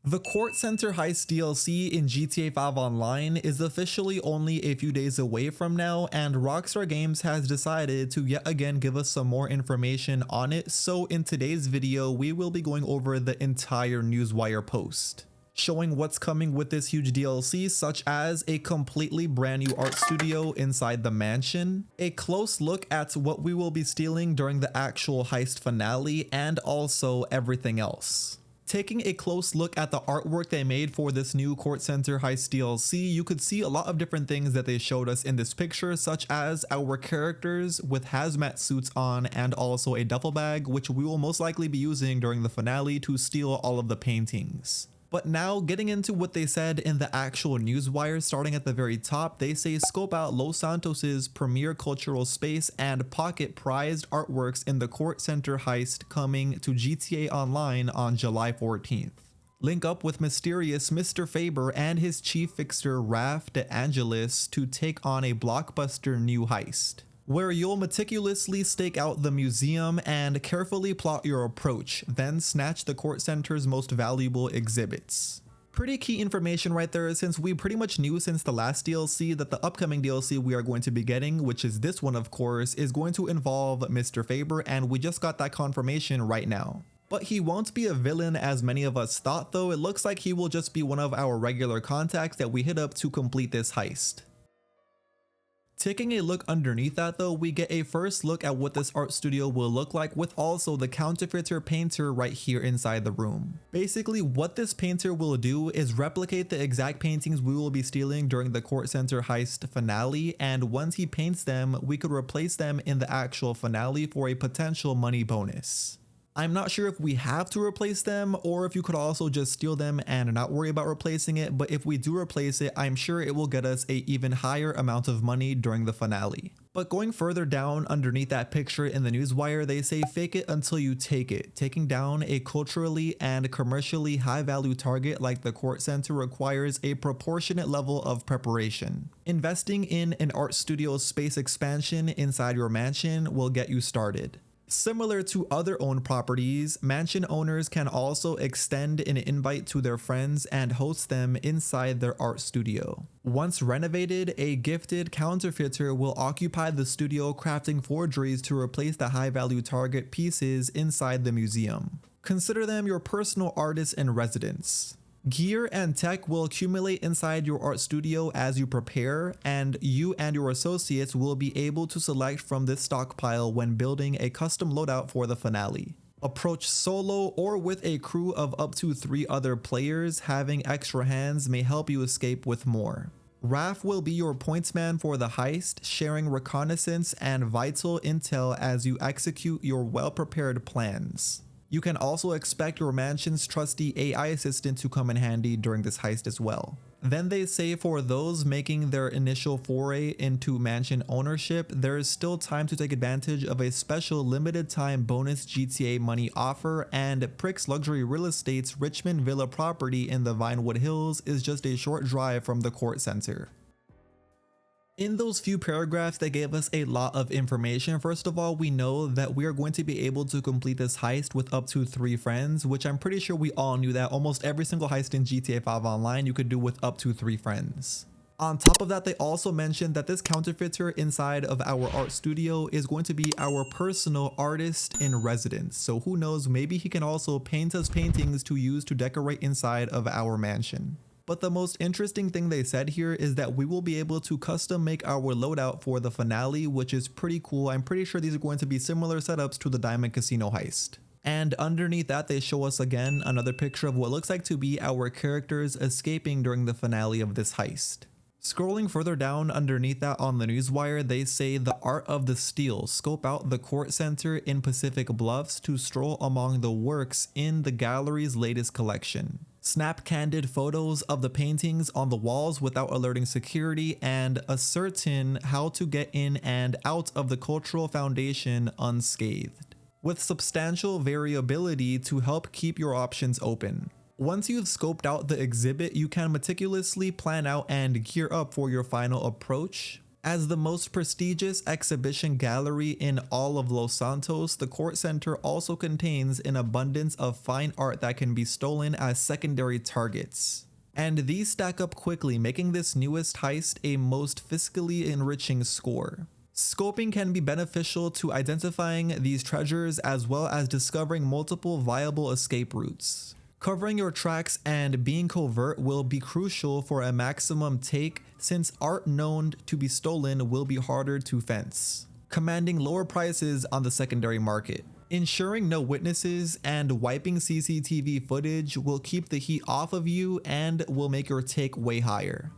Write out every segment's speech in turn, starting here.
The Kortz Center Heist DLC in GTA 5 Online is officially only a few days away from now, and Rockstar Games has decided to yet again give us some more information on it. So in today's video, we will be going over the entire Newswire post, showing what's coming with this huge DLC, such as a completely brand new art studio inside the mansion, a close look at what we will be stealing during the actual heist finale, and also everything else. Taking a close look at the artwork they made for this new Kortz Center Heist DLC, you could see a lot of different things that they showed us in this picture, such as our characters with hazmat suits on and also a duffel bag, which we will most likely be using during the finale to steal all of the paintings. But now getting into what they said in the actual Newswire, starting at the very top, they say scope out Los Santos's premier cultural space and pocket prized artworks in the Kortz Center Heist coming to GTA Online on July 14th. Link up with mysterious Mr. Faber and his chief fixer Raph De Angelis to take on a blockbuster new heist, where you'll meticulously stake out the museum and carefully plot your approach, then snatch the Kortz Center's most valuable exhibits. Pretty key information right there, since we pretty much knew since the last DLC that the upcoming DLC we are going to be getting, which is this one of course, is going to involve Mr. Faber, and we just got that confirmation right now. But he won't be a villain as many of us thought though. It looks like he will just be one of our regular contacts that we hit up to complete this heist. Taking a look underneath that though, we get a first look at what this art studio will look like, with also the counterfeiter painter right here inside the room. Basically what this painter will do is replicate the exact paintings we will be stealing during the Kortz Center Heist finale, and once he paints them, we could replace them in the actual finale for a potential money bonus. I'm not sure if we have to replace them or if you could also just steal them and not worry about replacing it, but if we do replace it, I'm sure it will get us a even higher amount of money during the finale. But going further down underneath that picture in the Newswire, they say fake it until you take it. Taking down a culturally and commercially high value target like the Kortz Center requires a proportionate level of preparation. Investing in an art studio space expansion inside your mansion will get you started. Similar to other owned properties, mansion owners can also extend an invite to their friends and host them inside their art studio. Once renovated, a gifted counterfeiter will occupy the studio, crafting forgeries to replace the high-value target pieces inside the museum. Consider them your personal artists in residence. Gear and tech will accumulate inside your art studio as you prepare, and you and your associates will be able to select from this stockpile when building a custom loadout for the finale. Approach solo or with a crew of up to 3 other players. Having extra hands may help you escape with more. Raph will be your pointsman for the heist, sharing reconnaissance and vital intel as you execute your well-prepared plans. You can also expect your mansion's trusty AI assistant to come in handy during this heist as well. Then they say for those making their initial foray into mansion ownership, there is still time to take advantage of a special limited time bonus GTA money offer, and Prick's Luxury Real Estate's Richmond Villa property in the Vinewood Hills is just a short drive from the Kortz Center. In those few paragraphs, they gave us a lot of information. First of all, we know that we are going to be able to complete this heist with up to 3 friends, which I'm pretty sure we all knew that almost every single heist in GTA 5 Online you could do with up to 3 friends. On top of that, they also mentioned that this counterfeiter inside of our art studio is going to be our personal artist in residence. So who knows, maybe he can also paint us paintings to use to decorate inside of our mansion. But the most interesting thing they said here is that we will be able to custom make our loadout for the finale, which is pretty cool. I'm pretty sure these are going to be similar setups to the Diamond Casino heist. And underneath that, they show us again another picture of what looks like to be our characters escaping during the finale of this heist. Scrolling further down underneath that on the Newswire, they say the art of the steal. Scope out the Kortz Center in Pacific Bluffs to stroll among the works in the gallery's latest collection. Snap candid photos of the paintings on the walls without alerting security, and ascertain how to get in and out of the cultural foundation unscathed, with substantial variability to help keep your options open. Once you've scoped out the exhibit, you can meticulously plan out and gear up for your final approach. As the most prestigious exhibition gallery in all of Los Santos, the Kortz Center also contains an abundance of fine art that can be stolen as secondary targets. And these stack up quickly, making this newest heist a most fiscally enriching score. Scoping can be beneficial to identifying these treasures as well as discovering multiple viable escape routes. Covering your tracks and being covert will be crucial for a maximum take, since art known to be stolen will be harder to fence, commanding lower prices on the secondary market. Ensuring no witnesses and wiping CCTV footage will keep the heat off of you and will make your take way higher.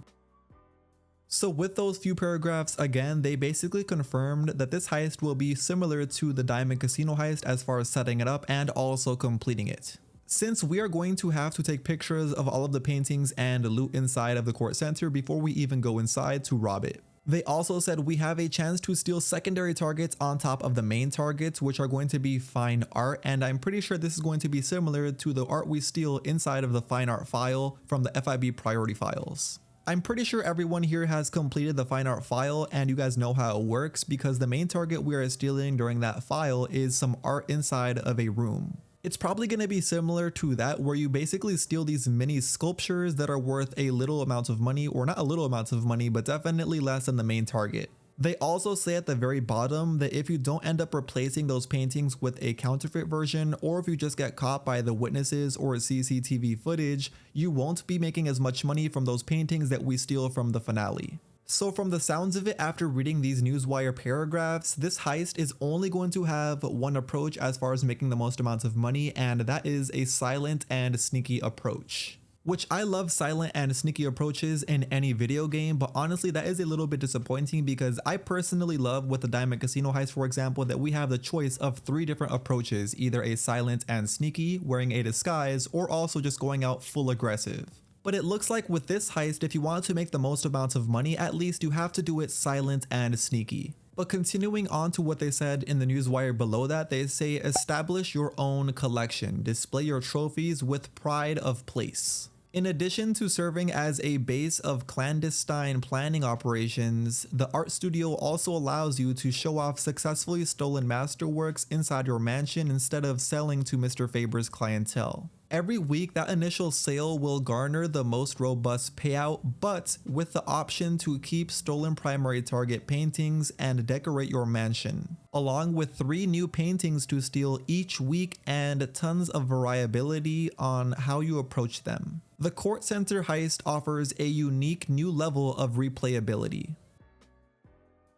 So with those few paragraphs, again, they basically confirmed that this heist will be similar to the Diamond Casino heist as far as setting it up and also completing it. Since we are going to have to take pictures of all of the paintings and loot inside of the Kortz Center before we even go inside to rob it. They also said we have a chance to steal secondary targets on top of the main targets, which are going to be fine art, and I'm pretty sure this is going to be similar to the art we steal inside of the fine art file from the FIB priority files. I'm pretty sure everyone here has completed the fine art file and you guys know how it works, because the main target we are stealing during that file is some art inside of a room. It's probably going to be similar to that, where you basically steal these mini sculptures that are worth a little amount of money, or not a little amount of money, but definitely less than the main target. They also say at the very bottom that if you don't end up replacing those paintings with a counterfeit version, or if you just get caught by the witnesses or CCTV footage, you won't be making as much money from those paintings that we steal from the finale. So from the sounds of it, after reading these newswire paragraphs, this heist is only going to have one approach as far as making the most amounts of money, and that is a silent and sneaky approach. Which I love silent and sneaky approaches in any video game, but honestly that is a little bit disappointing, because I personally love with the Diamond Casino heist, for example, that we have the choice of 3 different approaches, either a silent and sneaky, wearing a disguise, or also just going out full aggressive. But it looks like with this heist, if you want to make the most amount of money, at least you have to do it silent and sneaky. But continuing on to what they said in the newswire below that, they say establish your own collection, display your trophies with pride of place. In addition to serving as a base of clandestine planning operations, the art studio also allows you to show off successfully stolen masterworks inside your mansion instead of selling to Mr. Faber's clientele. Every week, that initial sale will garner the most robust payout, but with the option to keep stolen primary target paintings and decorate your mansion, along with 3 new paintings to steal each week and tons of variability on how you approach them. The Kortz Center heist offers a unique new level of replayability.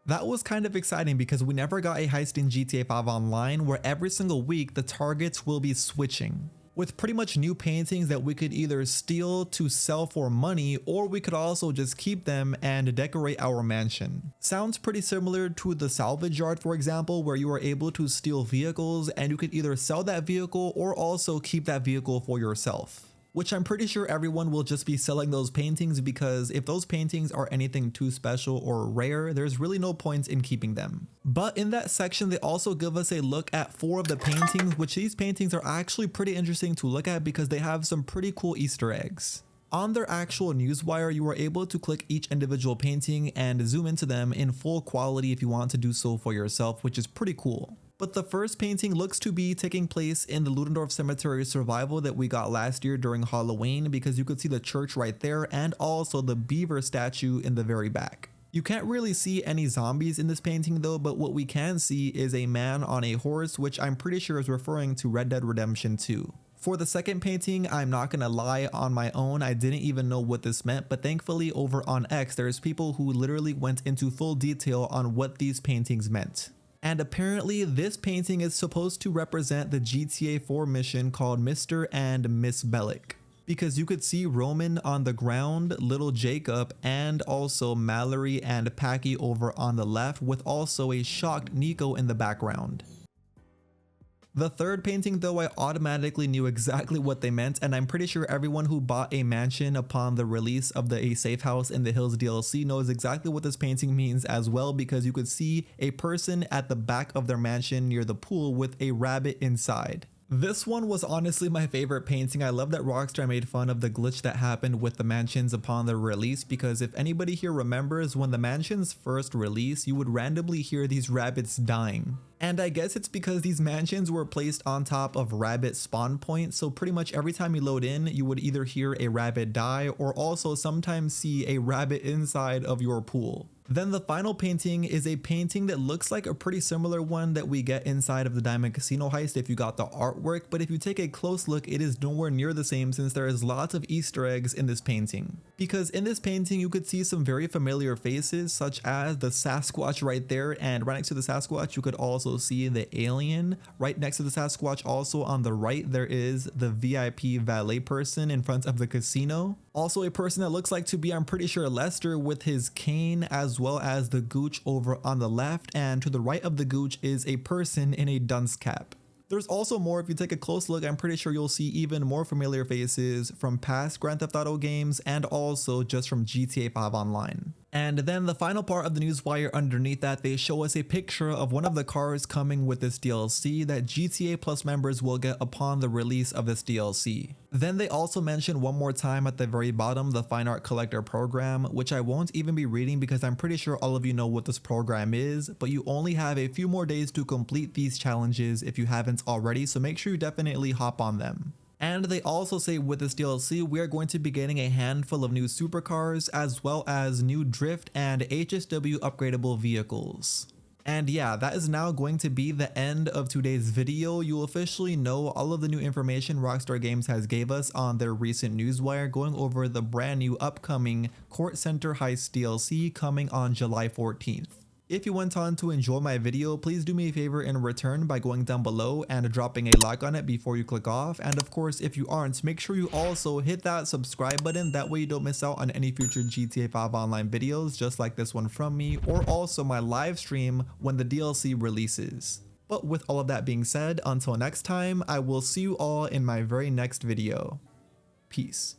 That was kind of exciting, because we never got a heist in GTA 5 Online where every single week the targets will be switching, with pretty much new paintings that we could either steal to sell for money, or we could also just keep them and decorate our mansion. Sounds pretty similar to the salvage yard, for example, where you are able to steal vehicles and you could either sell that vehicle or also keep that vehicle for yourself. Which I'm pretty sure everyone will just be selling those paintings, because if those paintings are anything too special or rare, there's really no point in keeping them. But in that section, they also give us a look at 4 of the paintings, which these paintings are actually pretty interesting to look at because they have some pretty cool Easter eggs. On their actual newswire, you are able to click each individual painting and zoom into them in full quality if you want to do so for yourself, which is pretty cool. But the first painting looks to be taking place in the Ludendorff Cemetery survival that we got last year during Halloween, because you could see the church right there and also the beaver statue in the very back. You can't really see any zombies in this painting though, but what we can see is a man on a horse, which I'm pretty sure is referring to Red Dead Redemption 2. For the second painting, I'm not gonna lie, on my own, I didn't even know what this meant, but thankfully over on X, there's people who literally went into full detail on what these paintings meant. And apparently this painting is supposed to represent the GTA 4 mission called Mr. and Miss Bellick, because you could see Roman on the ground, little Jacob, and also Mallory and Packy over on the left, with also a shocked Nico in the background. The third painting though, I automatically knew exactly what they meant, and I'm pretty sure everyone who bought a mansion upon the release of the A Safe House in the Hills DLC knows exactly what this painting means as well, because you could see a person at the back of their mansion near the pool with a rabbit inside. This one was honestly my favorite painting. I love that Rockstar made fun of the glitch that happened with the mansions upon their release, because if anybody here remembers, when the mansions first released, you would randomly hear these rabbits dying. And I guess it's because these mansions were placed on top of rabbit spawn points, so pretty much every time you load in, you would either hear a rabbit die or also sometimes see a rabbit inside of your pool. Then the final painting is a painting that looks like a pretty similar one that we get inside of the Diamond Casino Heist if you got the artwork, but if you take a close look, it is nowhere near the same since there is lots of Easter eggs in this painting. Because in this painting, you could see some very familiar faces such as the Sasquatch right there, and right next to the Sasquatch, you could also see the alien. Right next to the Sasquatch, also on the right, there is the VIP valet person in front of the casino. Also a person that looks like to be, I'm pretty sure, Lester with his cane, as well as the Gooch over on the left, and to the right of the Gooch is a person in a dunce cap. There's also more. If you take a close look, I'm pretty sure you'll see even more familiar faces from past Grand Theft Auto games and also just from GTA 5 Online. And then the final part of the newswire underneath that, they show us a picture of one of the cars coming with this DLC that GTA Plus members will get upon the release of this DLC. Then they also mention one more time at the very bottom the Fine Art Collector program, which I won't even be reading because I'm pretty sure all of you know what this program is, but you only have a few more days to complete these challenges if you haven't already, so make sure you definitely hop on them. And they also say with this DLC, we are going to be getting a handful of new supercars as well as new drift and HSW upgradable vehicles. And yeah, that is now going to be the end of today's video. You'll officially know all of the new information Rockstar Games has gave us on their recent newswire, going over the brand new upcoming Kortz Center Heist DLC coming on July 14th. If you went on to enjoy my video, please do me a favor in return by going down below and dropping a like on it before you click off. And of course, if you aren't, make sure you also hit that subscribe button. That way you don't miss out on any future GTA 5 Online videos just like this one from me, or also my live stream when the DLC releases. But with all of that being said, until next time, I will see you all in my very next video. Peace.